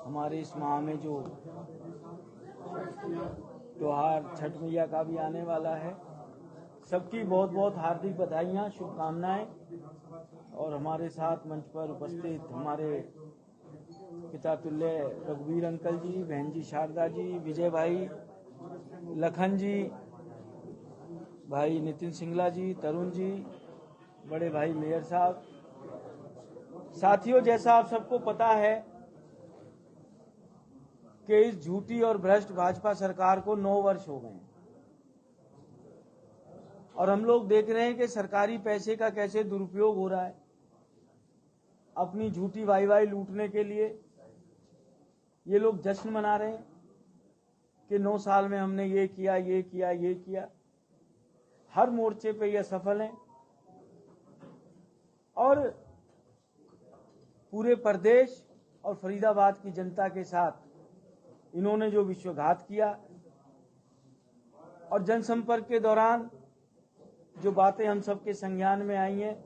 हमारे इस माह में जो त्योहार छठ मैया का भी आने वाला है, सबकी बहुत बहुत हार्दिक बधाइयाँ, शुभकामनाएं। और हमारे साथ मंच पर उपस्थित हमारे पिता तुल्य रघुवीर अंकल जी, बहन जी शारदा जी, विजय भाई, लखन जी, भाई नितिन सिंगला जी, तरुण जी, बड़े भाई मेयर साहब। साथियों, जैसा आप सबको पता है कि इस झूठी और भ्रष्ट भाजपा सरकार को 9 वर्ष हो गए और हम लोग देख रहे हैं कि सरकारी पैसे का कैसे दुरुपयोग हो रहा है अपनी झूठी वाई लूटने के लिए। ये लोग जश्न मना रहे हैं कि 9 साल में हमने ये किया, ये किया, ये किया। हर मोर्चे पे ये सफल हैं और पूरे प्रदेश और फरीदाबाद की जनता के साथ इन्होंने जो विश्वासघात किया और जनसंपर्क के दौरान जो बातें हम सबके संज्ञान में आई हैं,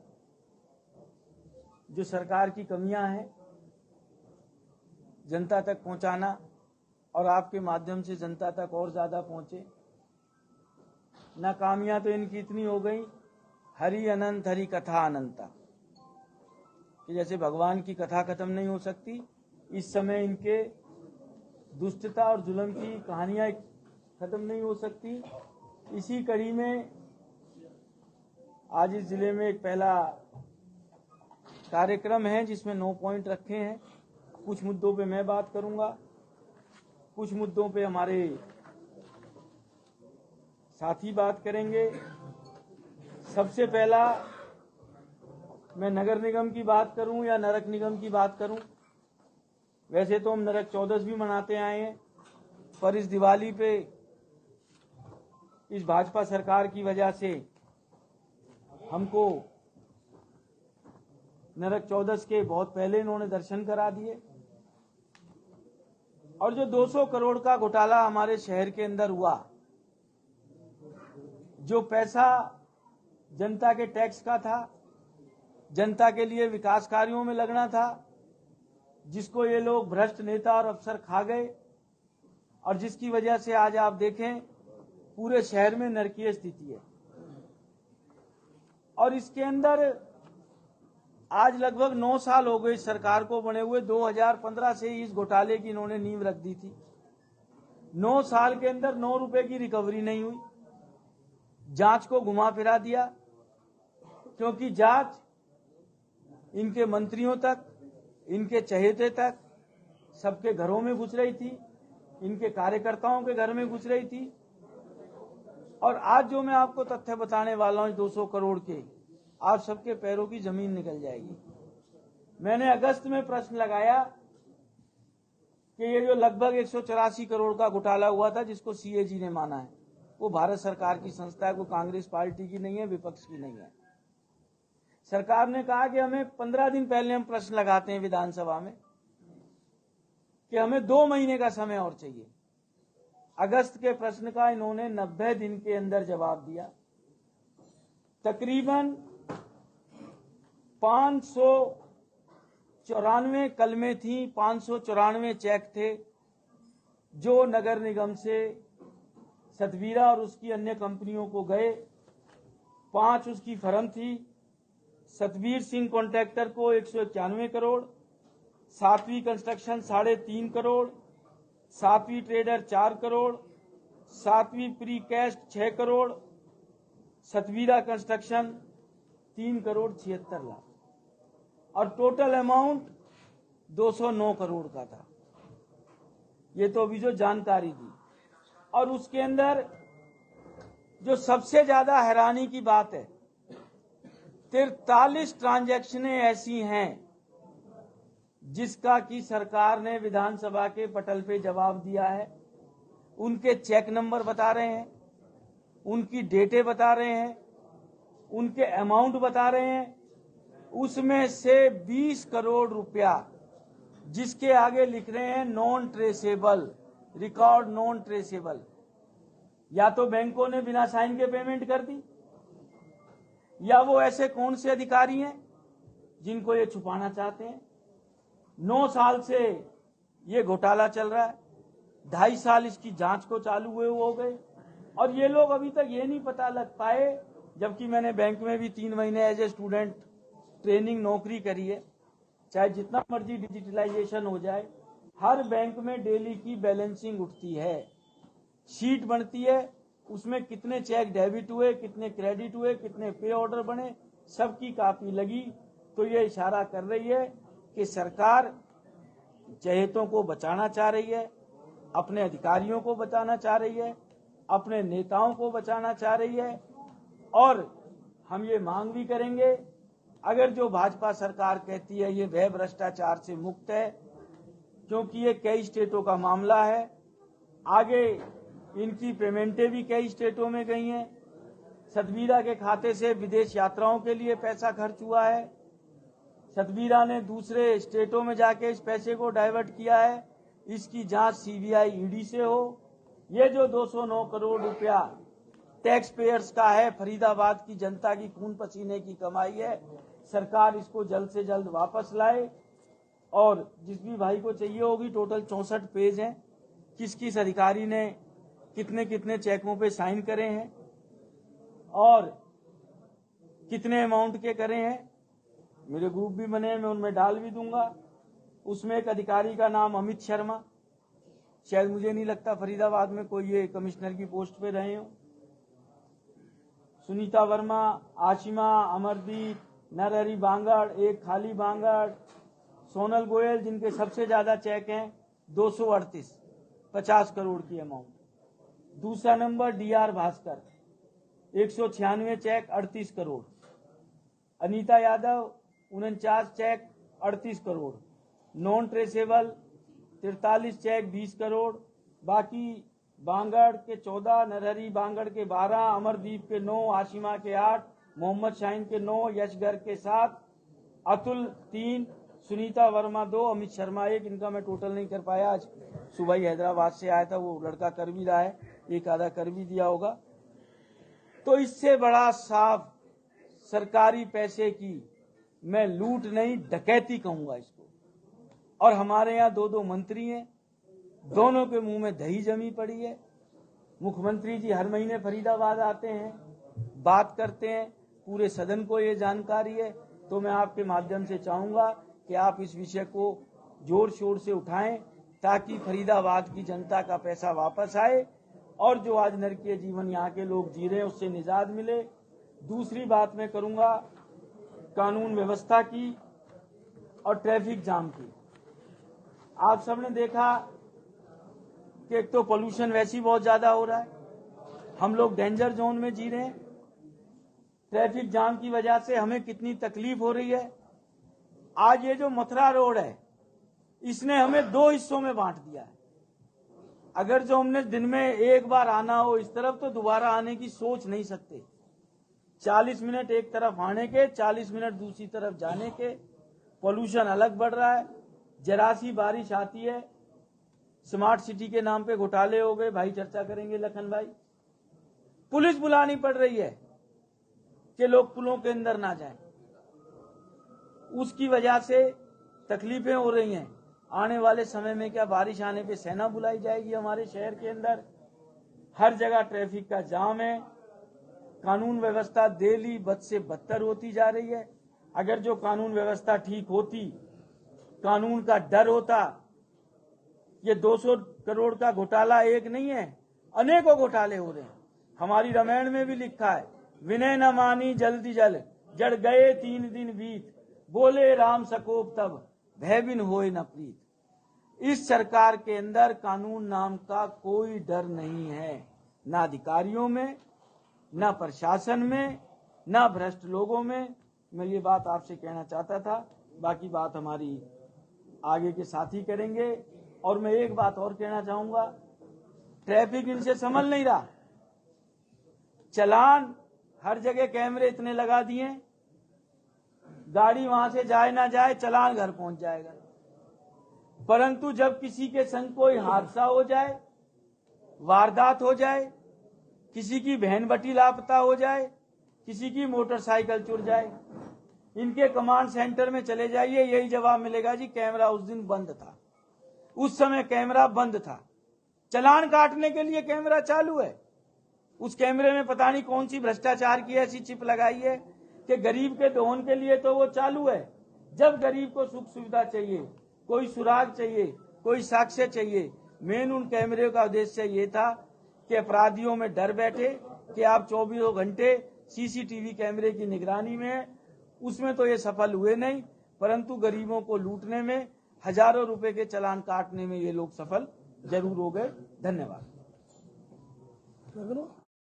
जो सरकार की कमियां हैं, जनता तक पहुंचाना और आपके माध्यम से जनता तक और ज्यादा पहुंचे। नाकामियां तो इनकी इतनी हो गई, हरि अनंत हरि कथा अनंता, कि जैसे भगवान की कथा खत्म नहीं हो सकती, इस समय इनके दुष्टता और जुल्म की कहानियां खत्म नहीं हो सकती। इसी कड़ी में आज इस जिले में एक पहला कार्यक्रम है जिसमें 9 पॉइंट रखे हैं। कुछ मुद्दों पे मैं बात करूंगा, कुछ मुद्दों पे हमारे साथी बात करेंगे। सबसे पहला मैं नगर निगम की बात करूं या नरक निगम की बात करूं। वैसे तो हम नरक चौदस भी मनाते आए हैं, पर इस दिवाली पे इस भाजपा सरकार की वजह से हमको नरक चौदस के बहुत पहले इन्होंने दर्शन करा दिए। और जो 200 करोड़ का घोटाला हमारे शहर के अंदर हुआ, जो पैसा जनता के टैक्स का था, जनता के लिए विकास कार्यों में लगना था, जिसको ये लोग भ्रष्ट नेता और अफसर खा गए और जिसकी वजह से आज आप देखें पूरे शहर में नरकीय स्थिति है। और इसके अंदर आज लगभग 9 साल हो गए इस सरकार को बने हुए। 2015 से इस घोटाले की इन्होंने नींव रख दी थी। 9 साल के अंदर 9 रुपए की रिकवरी नहीं हुई। जांच को घुमा फिरा दिया, क्योंकि जांच इनके मंत्रियों तक, इनके चहेते तक, सबके घरों में घुस रही थी, इनके कार्यकर्ताओं के घर में घुस रही थी। और आज जो मैं आपको तथ्य बताने वाला हूं 200 करोड़ के, आप सबके पैरों की जमीन निकल जाएगी। मैंने अगस्त में प्रश्न लगाया कि ये जो लगभग 184 करोड़ का घोटाला हुआ था, जिसको सीएजी ने माना है, वो भारत सरकार की संस्था है, कोई कांग्रेस पार्टी की नहीं है, विपक्ष की नहीं है। सरकार ने कहा कि हमें 15 दिन पहले हम प्रश्न लगाते हैं विधानसभा में कि हमें 2 महीने का समय और चाहिए। अगस्त के प्रश्न का इन्होंने 90 दिन के अंदर जवाब दिया। तकरीबन 594 कलमें थी, 594 चेक थे जो नगर निगम से सतवीरा और उसकी अन्य कंपनियों को गए। 5 उसकी फर्म थी। सतवीर सिंह कॉन्ट्रैक्टर को 191 करोड़, 7वीं कंस्ट्रक्शन 3.5 करोड़, 7वीं ट्रेडर 4 करोड़, 7वीं precast 6 crore, Satveera construction 3 crore 76 lakh और टोटल अमाउंट 209 करोड़ का था। ये तो अभी जो जानकारी दी। और उसके अंदर जो सबसे ज्यादा हैरानी की बात है, 43 ट्रांजैक्शनें ऐसी हैं जिसका कि सरकार ने विधानसभा के पटल पे जवाब दिया है। उनके चेक नंबर बता रहे हैं, उनकी डेटें बता रहे हैं, उनके अमाउंट बता रहे हैं। उसमें से 20 करोड़ रुपया जिसके आगे लिख रहे हैं non traceable, record non traceable, या तो बैंकों ने बिना साइन के पेमेंट कर दी, या वो ऐसे कौन से अधिकारी हैं जिनको ये छुपाना चाहते हैं। 9 साल से ये घोटाला चल रहा है। 2.5 साल इसकी जांच को चालू हुए हो गए और ये लोग अभी तक ये नहीं पता लग पाए, जबकि मैंने बैंक में भी 3 महीने एज ए स्टूडेंट ट्रेनिंग नौकरी करी है। चाहे जितना मर्जी डिजिटलाइजेशन हो जाए, हर बैंक में डेली की बैलेंसिंग उठती है, शीट बनती है, उसमें कितने चेक डेबिट हुए, कितने क्रेडिट हुए, कितने पे ऑर्डर बने, सबकी कॉपी लगी। तो ये इशारा कर रही है कि सरकार चहेतों को बचाना चाह रही है, अपने अधिकारियों को बचाना चाह रही है, अपने नेताओं को बचाना चाह रही है। और हम ये मांग भी करेंगे, अगर जो भाजपा सरकार कहती है ये वह भ्रष्टाचार से मुक्त है, क्योंकि ये कई स्टेटों का मामला है, आगे इनकी पेमेंटें भी कई स्टेटों में गई हैं, सतवीरा के खाते से विदेश यात्राओं के लिए पैसा खर्च हुआ है, सतवीरा ने दूसरे स्टेटों में जाके इस पैसे को डाइवर्ट किया है, इसकी जांच सीबीआई ईडी से हो। ये जो 209 करोड़ रुपया टैक्स पेयर्स का है, फरीदाबाद की जनता की खून पसीने की कमाई है, सरकार इसको जल्द से जल्द वापस लाए। और जिस भी भाई को चाहिए होगी, टोटल 64 पेज हैं, किस किस अधिकारी ने कितने कितने चेकों पे साइन करे हैं और कितने अमाउंट के करे हैं। मेरे ग्रुप भी बने हैं, मैं उनमें डाल भी दूंगा। उसमें एक अधिकारी का नाम अमित शर्मा, शायद मुझे नहीं लगता फरीदाबाद में कोई ये कमिश्नर की पोस्ट पे रहे हो। सुनीता वर्मा, आशिमा, अमरदीप, नरहरी बांगड़, एक खाली बांगड़, सोनल गोयल, जिनके सबसे ज्यादा चेक हैं 238, 50 करोड़ की अमाउंट। दूसरा number DR Bhaskar, 196 cheque 38 crore. Anita Yadav 49 cheque 38 crore. Non traceable 43 cheque 20 crore. बाकी बांगड़ के 14, नरहरी बांगड़ के 12, अमरदीप के 9, आशिमा के 8, मोहम्मद शाहीन के 9, यश गर्ग के 7, अतुल 3, सुनीता वर्मा 2, अमित शर्मा 1। इनका मैं टोटल नहीं कर पाया, आज सुबह ही हैदराबाद से आया था, वो लड़का कर भी रहा है, एक आधा कर भी दिया होगा। तो इससे बड़ा साफ सरकारी पैसे की मैं लूट नहीं डकैती कहूंगा इसको। और हमारे यहाँ 2 मंत्री हैं, दोनों के मुंह में दही जमी पड़ी है। मुख्यमंत्री जी हर महीने फरीदाबाद आते हैं, बात करते हैं, पूरे सदन को ये जानकारी है। तो मैं आपके माध्यम से चाहूंगा कि आप इस विषय को जोर शोर से उठाएं, ताकि फरीदाबाद की जनता का पैसा वापस आए और जो आज नरकीय जीवन यहाँ के लोग जी रहे हैं उससे निजात मिले। दूसरी बात मैं करूंगा कानून व्यवस्था की और ट्रैफिक जाम की। आप सबने देखा कि एक तो पोल्यूशन वैसे ही बहुत ज्यादा हो रहा है, हम लोग डेंजर जोन में जी रहे हैं, ट्रैफिक जाम की वजह से हमें कितनी तकलीफ हो रही है। आज ये जो मथुरा रोड है, इसने हमें 2 हिस्सों में बांट दिया है। अगर जो हमने दिन में एक बार आना हो इस तरफ, तो दोबारा आने की सोच नहीं सकते। 40 मिनट एक तरफ आने के, 40 मिनट दूसरी तरफ जाने के। पोल्यूशन अलग बढ़ रहा है, जरा सी बारिश आती है, स्मार्ट सिटी के नाम पे घोटाले हो गए, भाई चर्चा करेंगे लखन भाई। पुलिस बुलानी पड़ रही है कि लोग पुलों के अंदर ना जाएं, उसकी वजह से तकलीफें हो रही हैं। आने वाले समय में क्या बारिश आने पे सेना बुलाई जाएगी हमारे शहर के अंदर। हर जगह ट्रैफिक का जाम है, कानून व्यवस्था डेली बद से बदतर होती जा रही है। अगर जो कानून व्यवस्था ठीक होती, कानून का डर होता, ये 200 करोड़ का घोटाला एक नहीं है, अनेकों घोटाले हो रहे हैं। हमारी रामायण में भी लिखा है, विनय न मानी जल्दी जल, जड़ गए 3 दिन बीत, बोले राम सकोप तब, भय बिन होए न प्रीत। इस सरकार के अंदर कानून नाम का कोई डर नहीं है, ना अधिकारियों में, ना प्रशासन में, ना भ्रष्ट लोगों में। मैं ये बात आपसे कहना चाहता था, बाकी बात हमारी आगे के साथी करेंगे। और मैं एक बात और कहना चाहूंगा, ट्रैफिक इनसे संभल नहीं रहा। चलान हर जगह कैमरे इतने लगा दिए, गाड़ी वहां से जाए ना जाए चलान घर पहुंच जाएगा। परंतु जब किसी के संग कोई हादसा हो जाए, वारदात हो जाए, किसी की बहन बटी लापता हो जाए, किसी की मोटरसाइकिल चुर जाए, इनके कमांड सेंटर में चले जाइए, यही जवाब मिलेगा, जी कैमरा उस दिन बंद था। उस समय कैमरा बंद था, चालान काटने के लिए कैमरा चालू है। उस कैमरे में पता नहीं कौन सी भ्रष्टाचार की ऐसी चिप लगाई है कि गरीब के दोहन के लिए तो वो चालू है, जब गरीब को सुख सुविधा चाहिए, कोई सुराग चाहिए, कोई साक्ष्य चाहिए। मेन उन कैमरे का उद्देश्य ये था कि अपराधियों में डर बैठे कि आप 24 घंटे सीसीटीवी कैमरे की निगरानी में है। उसमें तो ये सफल हुए नहीं, परंतु गरीबों को लूटने में, हजारों रुपए के चालान काटने में ये लोग सफल जरूर हो गए। धन्यवाद।